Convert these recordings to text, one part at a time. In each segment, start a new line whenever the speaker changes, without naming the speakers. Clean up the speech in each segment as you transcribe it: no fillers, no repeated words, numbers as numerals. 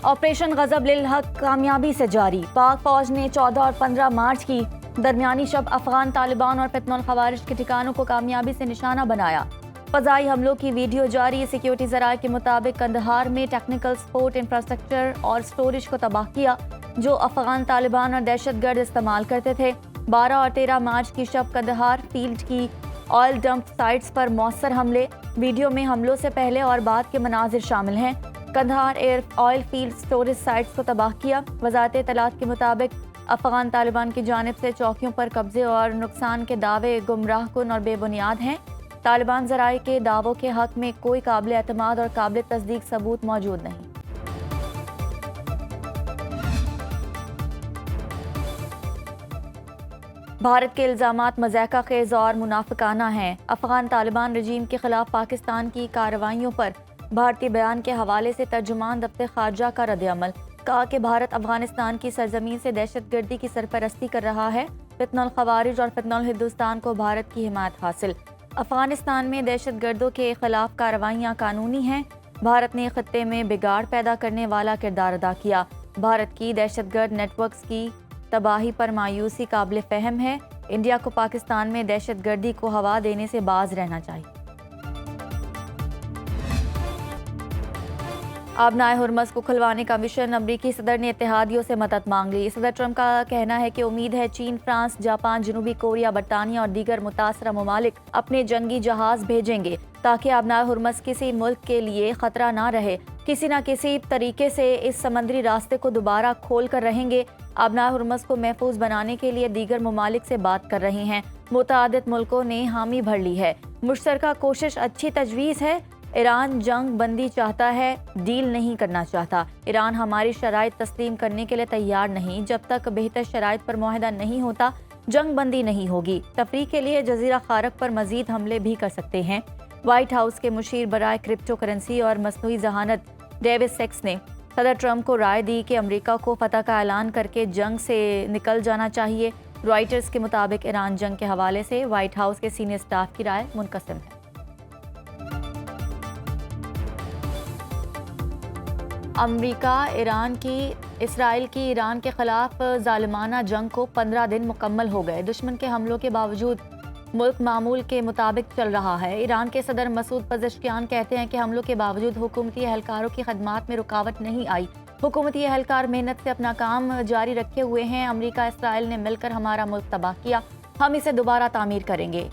Operation غضب للحق کامیابی سے جاری۔ پاک فوج نے 14 اور 15 مارچ کی درمیانی شب افغان طالبان اور فتنہ الخوارج کے ٹھکانوں کو کامیابی سے نشانہ بنایا۔ فضائی حملوں کی ویڈیو جاری۔ سیکیورٹی ذرائع کے مطابق قندھار میں ٹیکنیکل سپورٹ انفراسٹرکچر اور سٹوریج کو تباہ کیا جو افغان طالبان اور دہشت گرد استعمال کرتے تھے۔ 12 اور 13 مارچ کی شب قندھار فیلڈ کی آئل ڈمپ سائٹس پر مؤثر حملے۔ ویڈیو میں حملوں سے پہلے اور بعد کے مناظر شامل ہیں۔ Kandahar air oil field storage sites کو تباہ کیا۔ وزارت اطلاعات کے مطابق افغان طالبان کی جانب سے چوکیوں پر قبضے اور نقصان کے دعوے گمراہ کن اور بے بنیاد ہیں۔ طالبان ذرائع کے دعووں کے حق میں کوئی قابل اعتماد اور قابل تصدیق ثبوت موجود نہیں۔ بھارت کے الزامات مضحکہ خیز اور منافقانہ ہیں۔ افغان طالبان رجیم کے خلاف پاکستان کی کارروائیوں پر بھارتی بیان کے حوالے سے ترجمان دفتر خارجہ کا رد عمل۔ کہا کہ بھارت افغانستان کی سرزمین سے دہشت گردی کی سرپرستی کر رہا ہے۔ فتنہ الخوارج اور فتنہ الہندوستان کو بھارت کی حمایت حاصل۔ افغانستان میں دہشت گردوں کے خلاف کارروائیاں قانونی ہیں۔ بھارت نے خطے میں بگاڑ پیدا کرنے والا کردار ادا کیا۔ بھارت کی دہشت گرد نیٹ ورکس کی تباہی پر مایوسی قابل فہم ہے۔ انڈیا کو پاکستان میں دہشت گردی کو ہوا دینے سے باز رہنا چاہیے۔ آبنائے ہرمز کو کھلوانے کا مشن۔ امریکی صدر نے اتحادیوں سے مدد مانگ لی۔ صدر ٹرمپ کا کہنا ہے کہ امید ہے چین، فرانس، جاپان، جنوبی کوریا، برطانیہ اور دیگر متاثرہ ممالک اپنے جنگی جہاز بھیجیں گے تاکہ آبنائے ہرمز کسی ملک کے لیے خطرہ نہ رہے۔ کسی نہ کسی طریقے سے اس سمندری راستے کو دوبارہ کھول کر رہیں گے۔ آبنائے ہرمز کو محفوظ بنانے کے لیے دیگر ممالک سے بات کر رہے ہیں۔ متعدد ملکوں نے حامی بھر لی ہے۔ مشترکہ کوشش اچھی تجویز ہے۔ ایران جنگ بندی چاہتا ہے، ڈیل نہیں کرنا چاہتا۔ ایران ہماری شرائط تسلیم کرنے کے لیے تیار نہیں۔ جب تک بہتر شرائط پر معاہدہ نہیں ہوتا، جنگ بندی نہیں ہوگی۔ تفریح کے لیے جزیرہ خارق پر مزید حملے بھی کر سکتے ہیں۔ وائٹ ہاؤس کے مشیر برائے کرپٹو کرنسی اور مصنوعی ذہانت ڈیوڈ سیکس نے صدر ٹرمپ کو رائے دی کہ امریکہ کو فتح کا اعلان کر کے جنگ سے نکل جانا چاہیے۔ رائٹرز کے مطابق ایران جنگ کے حوالے سے وائٹ ہاؤس کے سینئر سٹاف کی رائے منقسم ہے۔ اسرائیل کی ایران کے خلاف ظالمانہ جنگ کو 15 دن مکمل ہو گئے۔ دشمن کے حملوں کے باوجود ملک معمول کے مطابق چل رہا ہے۔ ایران کے صدر مسعود پزشکیان کہتے ہیں کہ حملوں کے باوجود حکومتی اہلکاروں کی خدمات میں رکاوٹ نہیں آئی۔ حکومتی اہلکار محنت سے اپنا کام جاری رکھے ہوئے ہیں۔ امریکہ اسرائیل نے مل کر ہمارا ملک تباہ کیا، ہم اسے دوبارہ تعمیر کریں گے۔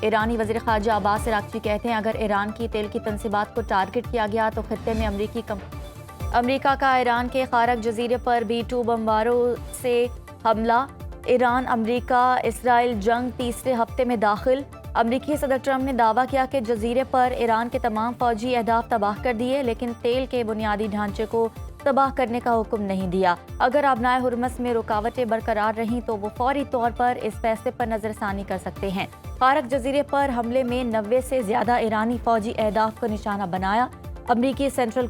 ایرانی وزیر خارجہ عباس عراقچی کہتے ہیں اگر ایران کی تیل کی تنصیبات کو ٹارگٹ کیا گیا تو خطے میں امریکہ کا ایران کے خارق جزیرے پر B-2 بمباروں سے حملہ۔ ایران امریکہ اسرائیل جنگ تیسرے ہفتے میں داخل۔ امریکی صدر ٹرمپ نے دعویٰ کیا کہ جزیرے پر ایران کے تمام فوجی اہداف تباہ کر دیے لیکن تیل کے بنیادی ڈھانچے کو تباہ کرنے کا حکم نہیں دیا۔ اگر آبنائے ہرمز میں رکاوٹیں برقرار رہیں تو وہ فوری طور پر اس فیصلے پر نظر ثانی کر سکتے ہیں۔ خارق جزیرے پر حملے میں 90 سے زیادہ ایرانی فوجی اہداف کو نشانہ بنایا۔ امریکی سینٹرل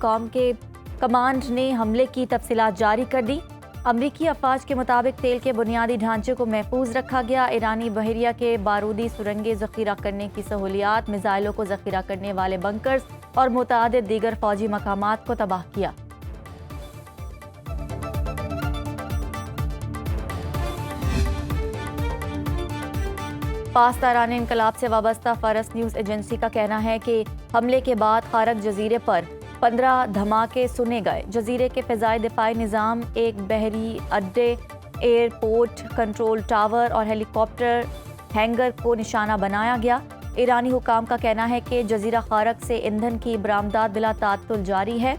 کمانڈ نے حملے کی تفصیلات جاری کر دی۔ امریکی افواج کے مطابق تیل کے بنیادی ڈھانچے کو محفوظ رکھا گیا۔ ایرانی بحریہ کے بارودی سرنگیں ذخیرہ کرنے کی سہولیات، میزائلوں کو ذخیرہ کرنے والے بنکرز اور متعدد دیگر فوجی مقامات کو تباہ کیا۔ پاسداران انقلاب سے وابستہ فارس نیوز ایجنسی کا کہنا ہے کہ حملے کے بعد خارق جزیرے پر 15 دھماکے سنے گئے۔ جزیرے کے فضائی دفاعی نظام، ایک بحری اڈے، ایئرپورٹ، کنٹرول ٹاور اور ہیلی کاپٹر ہینگر کو نشانہ بنایا گیا۔ ایرانی حکام کا کہنا ہے کہ جزیرہ خارق سے ایندھن کی برآمدات بلا تعطل جاری ہے۔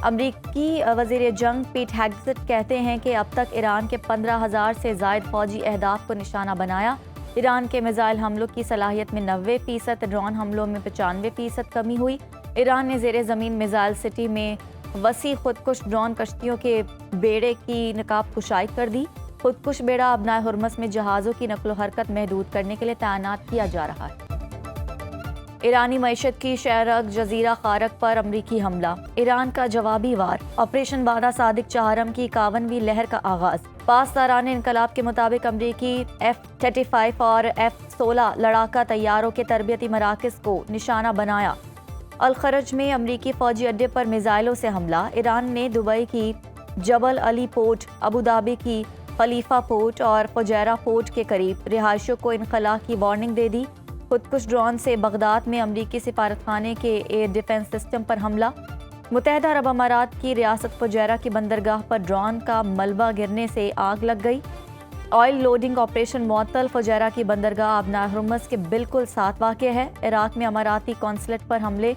امریکی وزیر جنگ پیٹ ہیگزٹ کہتے ہیں کہ اب تک ایران کے 15,000 سے زائد فوجی اہداف کو نشانہ بنایا۔ ایران کے میزائل حملوں کی صلاحیت میں 90%، ڈرون حملوں میں 95% کمی ہوئی۔ ایران نے زیر زمین میزائل سٹی میں وسیع خودکش ڈرون کشتیوں کے بیڑے کی نقاب کشائی کر دی۔ خودکش بیڑا آبنائے ہرمز میں جہازوں کی نقل و حرکت محدود کرنے کے لیے تعینات کیا جا رہا ہے۔ ایرانی معیشت کی شہرک جزیرہ خارق پر امریکی حملہ، ایران کا جوابی وار، آپریشن بادہ صادق چہارم کی 51ویں لہر کا آغاز۔ پاسداران انقلاب کے مطابق امریکی F-35 اور F-16 لڑاکا طیاروں کے تربیتی مراکز کو نشانہ بنایا۔ الخرج میں امریکی فوجی اڈے پر میزائلوں سے حملہ، ایران نے دبئی کی جبل علی پورٹ، ابوظہبی کی خلیفہ پورٹ اور فجیرہ پورٹ کے قریب رہائشیوں کو انخلا کی وارننگ دے دی۔ خودکش ڈرون سے بغداد میں امریکی سفارتخانے کے ایئر ڈیفنس سسٹم پر حملہ، متحدہ عرب امارات کی ریاست فجیرہ کی بندرگاہ پر ڈرون کا ملبہ گرنے سے آگ لگ گئی۔ آئل لوڈنگ آپریشن معطل، فجیرہ کی بندرگاہ اب ہرمز کے بالکل ساتھ واقع ہے۔ عراق میں اماراتی قونصلیٹ پر حملے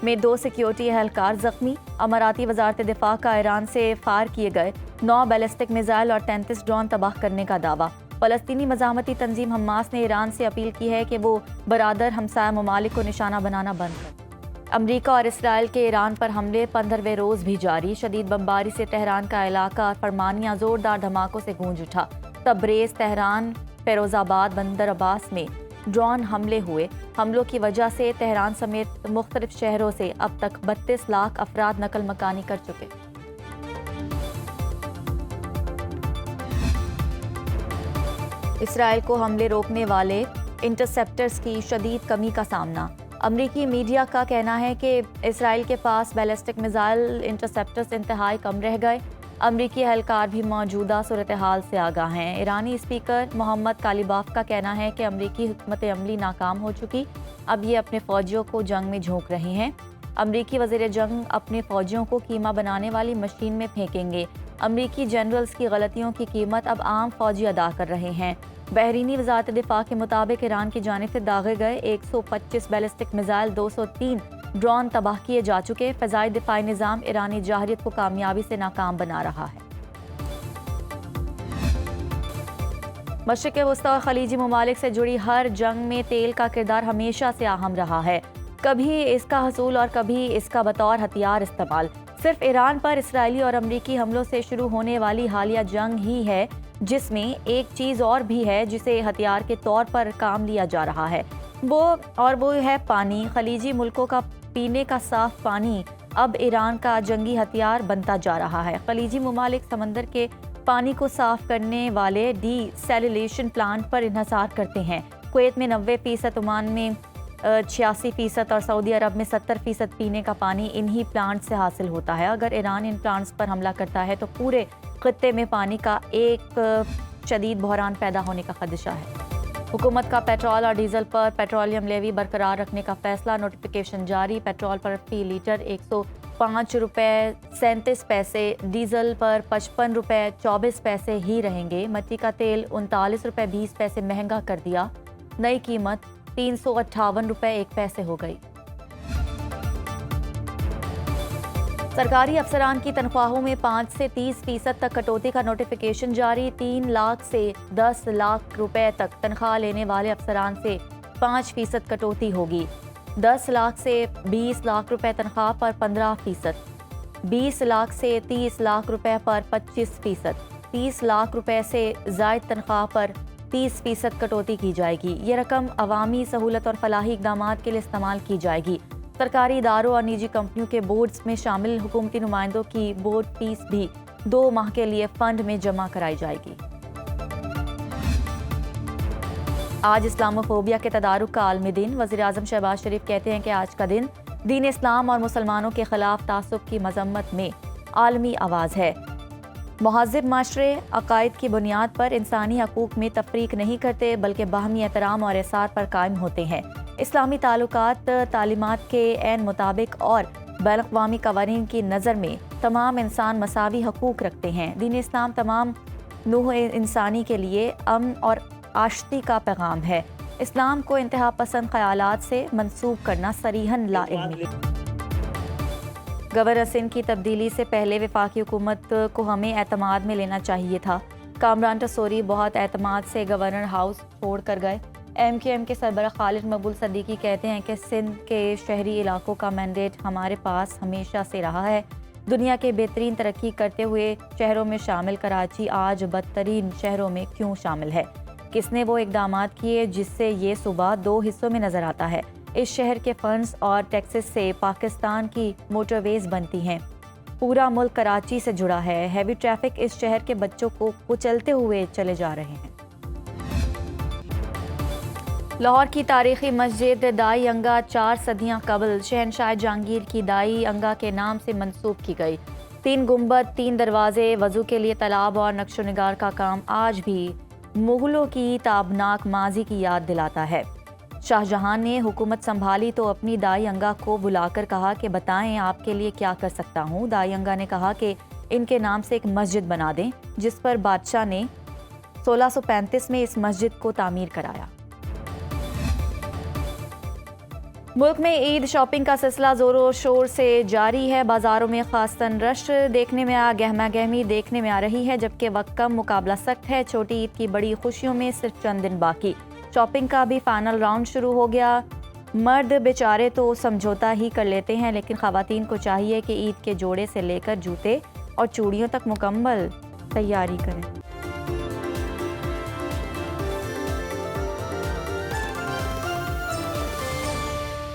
میں 2 سیکیورٹی اہلکار زخمی، اماراتی وزارت دفاع کا ایران سے فائر کیے گئے 9 بیلسٹک میزائل اور 33 ڈرون تباہ کرنے کا دعویٰ۔ فلسطینی مزاحمتی تنظیم حماس نے ایران سے اپیل کی ہے کہ وہ برادر ہمسایہ ممالک کو نشانہ بنانا بند کرے۔ امریکہ اور اسرائیل کے ایران پر حملے 15ویں روز بھی جاری، شدید بمباری سے تہران کا علاقہ فرمانیہ زوردار دھماکوں سے گونج اٹھا۔ تبریز، تہران، فیروز آباد، بندر عباس میں ڈرون حملے ہوئے۔ حملوں کی وجہ سے تہران سمیت مختلف شہروں سے اب تک 32 لاکھ افراد نقل مکانی کر چکے۔ اسرائیل کو حملے روکنے والے انٹرسیپٹرز کی شدید کمی کا سامنا، امریکی میڈیا کا کہنا ہے کہ اسرائیل کے پاس بیلسٹک میزائل انٹرسیپٹرز انتہائی کم رہ گئے۔ امریکی اہلکار بھی موجودہ صورتحال سے آگاہ ہیں۔ ایرانی اسپیکر محمد کالیباف کا کہنا ہے کہ امریکی حکمت عملی ناکام ہو چکی، اب یہ اپنے فوجیوں کو جنگ میں جھونک رہے ہیں۔ امریکی وزیر جنگ اپنے فوجیوں کو کیما بنانے والی مشین میں پھینکیں گے۔ امریکی جنرلز کی غلطیوں کی قیمت اب عام فوجی ادا کر رہے ہیں۔ بحرینی وزارت دفاع کے مطابق ایران کی جانب سے داغے گئے 125 بیلسٹک میزائل، 203 ڈرون تباہ کیے جا چکے۔ فضائی دفاعی نظام ایرانی جارحیت کو کامیابی سے ناکام بنا رہا ہے۔ مشرق وسطی اور خلیجی ممالک سے جڑی ہر جنگ میں تیل کا کردار ہمیشہ سے اہم رہا ہے، کبھی اس کا حصول اور کبھی اس کا بطور ہتھیار استعمال۔ صرف ایران پر اسرائیلی اور امریکی حملوں سے شروع ہونے والی حالیہ جنگ ہی ہے جس میں ایک چیز اور بھی ہے جسے ہتھیار کے طور پر کام لیا جا رہا ہے، وہ ہے پانی۔ خلیجی ملکوں کا پینے کا صاف پانی اب ایران کا جنگی ہتھیار بنتا جا رہا ہے۔ خلیجی ممالک سمندر کے پانی کو صاف کرنے والے ڈی سیلیلیشن پلانٹ پر انحصار کرتے ہیں۔ کویت میں 90%، عمان میں 86% اور سعودی عرب میں 70% پینے کا پانی انہی پلانٹ سے حاصل ہوتا ہے۔ اگر ایران ان پلانٹس پر حملہ کرتا ہے تو پورے خطے میں پانی کا ایک شدید بحران پیدا ہونے کا خدشہ ہے۔ حکومت کا پیٹرول اور ڈیزل پر پیٹرولیم لیوی برقرار رکھنے کا فیصلہ، نوٹیفیکیشن جاری۔ پیٹرول پر فی لیٹر 105 روپے 37 پیسے، ڈیزل پر 55 روپے 24 پیسے ہی رہیں گے۔ مٹی کا تیل 39 روپے 20 پیسے مہنگا کر دیا، نئی قیمت 358 روپے 1 پیسے ہو گئی۔ سرکاری افسران کی تنخواہوں میں 5 سے 30% تک کٹوتی کا نوٹیفیکیشن جاری۔ 3 لاکھ سے 10 لاکھ روپے تک تنخواہ لینے والے افسران سے 5% کٹوتی ہوگی۔ 10 لاکھ سے 20 لاکھ روپے تنخواہ پر 15%، 20 لاکھ سے 30 لاکھ روپے پر 25%، 30 لاکھ روپے سے زائد تنخواہ پر 30% کٹوتی کی جائے گی۔ یہ رقم عوامی سہولت اور فلاحی اقدامات کے لیے استعمال کی جائے گی۔ سرکاری اداروں اور نجی کمپنیوں کے بورڈز میں شامل حکومتی نمائندوں کی بورڈ فیس بھی 2 ماہ کے لیے فنڈ میں جمع کرائی جائے گی۔ آج اسلاموفوبیا کے تدارک کا عالمی دن، وزیر اعظم شہباز شریف کہتے ہیں کہ آج کا دن دین اسلام اور مسلمانوں کے خلاف تعصب کی مذمت میں عالمی آواز ہے۔ مہذب معاشرے عقائد کی بنیاد پر انسانی حقوق میں تفریق نہیں کرتے بلکہ باہمی احترام اور احسان پر قائم ہوتے ہیں۔ اسلامی تعلقات تعلیمات کے عین مطابق اور بین الاقوامی قوانین کی نظر میں تمام انسان مساوی حقوق رکھتے ہیں۔ دین اسلام تمام نوع انسانی کے لیے امن اور آشتی کا پیغام ہے۔ اسلام کو انتہا پسند خیالات سے منسوب کرنا صریحاً لا علمی ہے۔ گورنر سندھ کی تبدیلی سے پہلے وفاقی حکومت کو ہمیں اعتماد میں لینا چاہیے تھا۔ کامران ٹسوری بہت اعتماد سے گورنر ہاؤس چھوڑ کر گئے۔ MQM کے سربراہ خالد مقبول صدیقی کہتے ہیں کہ سندھ کے شہری علاقوں کا مینڈیٹ ہمارے پاس ہمیشہ سے رہا ہے۔ دنیا کے بہترین ترقی کرتے ہوئے شہروں میں شامل کراچی آج بدترین شہروں میں کیوں شامل ہے؟ کس نے وہ اقدامات کیے جس سے یہ صوبہ 2 حصوں میں نظر آتا ہے؟ اس شہر کے فنڈز اور ٹیکسز سے پاکستان کی موٹر ویز بنتی ہیں۔ پورا ملک کراچی سے جڑا ہے۔ ہیوی ٹریفک اس شہر کے بچوں کو کچلتے ہوئے چلے جا رہے ہیں۔ لاہور کی تاریخی مسجد دائی انگا 4 صدیاں قبل شہنشاہ جہانگیر کی دائی انگا کے نام سے منسوب کی گئی۔ 3 گنبد، 3 دروازے، وضو کے لیے تالاب اور نقش و نگار کا کام آج بھی مغلوں کی تابناک ماضی کی یاد دلاتا ہے۔ شاہ جہان نے حکومت سنبھالی تو اپنی دائی انگا کو بلا کر کہا کہ بتائیں آپ کے لیے کیا کر سکتا ہوں۔ دائی انگا نے کہا کہ ان کے نام سے ایک مسجد بنا دیں، جس پر بادشاہ نے 1635 میں اس مسجد کو تعمیر کرایا۔ ملک میں عید شاپنگ کا سلسلہ زور و شور سے جاری ہے۔ بازاروں میں خاصتاً رش دیکھنے میں گہما گہمی دیکھنے میں آ رہی ہے، جبکہ وقت کم، مقابلہ سخت ہے۔ چھوٹی عید کی بڑی خوشیوں میں صرف چند دن باقی، شاپنگ کا بھی فائنل راؤنڈ شروع ہو گیا۔ مرد بیچارے تو سمجھوتا ہی کر لیتے ہیں، لیکن خواتین کو چاہیے کہ عید کے جوڑے سے لے کر جوتے اور چوڑیوں تک مکمل تیاری کریں۔